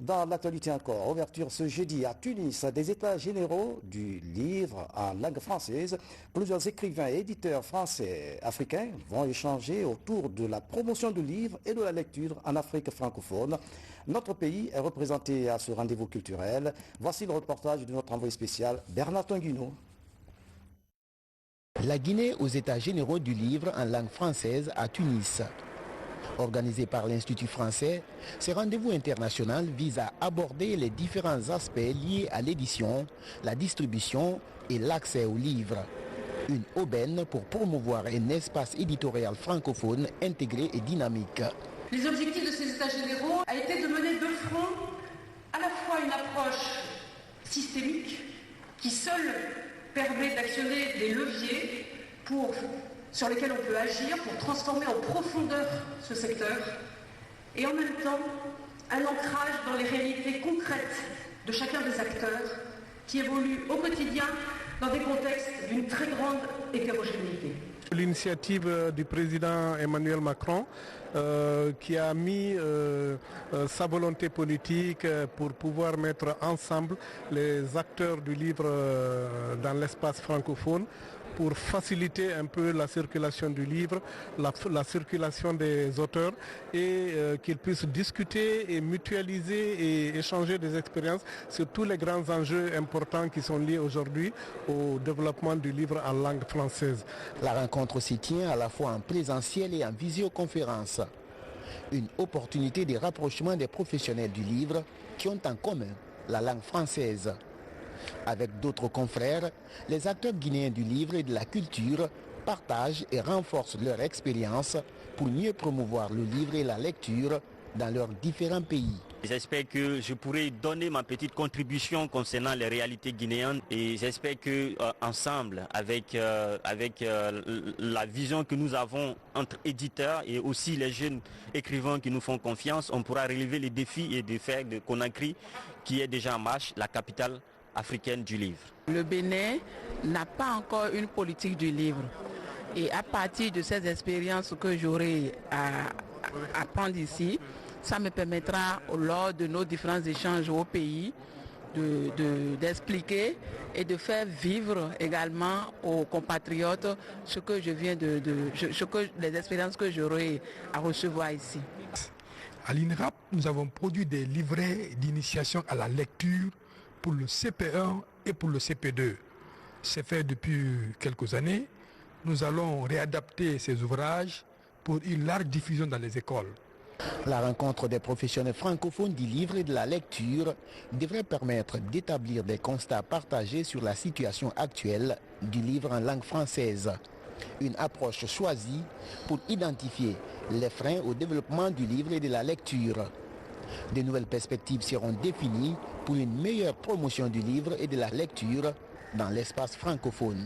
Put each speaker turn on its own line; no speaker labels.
Dans l'actualité encore, ouverture ce jeudi à Tunis des états généraux du livre en langue française. Plusieurs écrivains et éditeurs français africains vont échanger autour de la promotion du livre et de la lecture en Afrique francophone. Notre pays est représenté à ce rendez-vous culturel. Voici le reportage de notre envoyé spécial Bernard Tanguino.
La Guinée aux états généraux du livre en langue française à Tunis. Organisé par l'Institut français, ce rendez-vous international vise à aborder les différents aspects liés à l'édition, la distribution et l'accès aux livres. Une aubaine pour promouvoir un espace éditorial francophone intégré et dynamique.
Les objectifs de ces états généraux a été de mener de front à la fois une approche systémique qui seule permet d'actionner des leviers sur lesquels on peut agir pour transformer en profondeur ce secteur et en même temps un ancrage dans les réalités concrètes de chacun des acteurs qui évoluent au quotidien dans des contextes d'une très grande hétérogénéité.
L'initiative du président Emmanuel Macron qui a mis sa volonté politique pour pouvoir mettre ensemble les acteurs du livre dans l'espace francophone pour faciliter un peu la circulation du livre, la circulation des auteurs et qu'ils puissent discuter et mutualiser et échanger des expériences sur tous les grands enjeux importants qui sont liés aujourd'hui au développement du livre en langue française.
La rencontre s'y tient à la fois en présentiel et en visioconférence. Une opportunité de rapprochement des professionnels du livre qui ont en commun la langue française. Avec d'autres confrères, les acteurs guinéens du livre et de la culture partagent et renforcent leur expérience pour mieux promouvoir le livre et la lecture dans leurs différents pays.
J'espère que je pourrai donner ma petite contribution concernant les réalités guinéennes et j'espère que ensemble, avec la vision que nous avons entre éditeurs et aussi les jeunes écrivains qui nous font confiance, on pourra relever les défis et de faire de Conakry, qui est déjà en marche, la capitale africaine du livre.
Le Bénin n'a pas encore une politique du livre et à partir de ces expériences que j'aurai à apprendre ici, ça me permettra lors de nos différents échanges au pays d'expliquer et de faire vivre également aux compatriotes ce que je viens les expériences que j'aurai à recevoir ici.
À l'INRAP, nous avons produit des livrets d'initiation à la lecture pour le CP1 et pour le CP2. C'est fait depuis quelques années. Nous allons réadapter ces ouvrages pour une large diffusion dans les écoles.
La rencontre des professionnels francophones du livre et de la lecture devrait permettre d'établir des constats partagés sur la situation actuelle du livre en langue française. Une approche choisie pour identifier les freins au développement du livre et de la lecture. De nouvelles perspectives seront définies pour une meilleure promotion du livre et de la lecture dans l'espace francophone.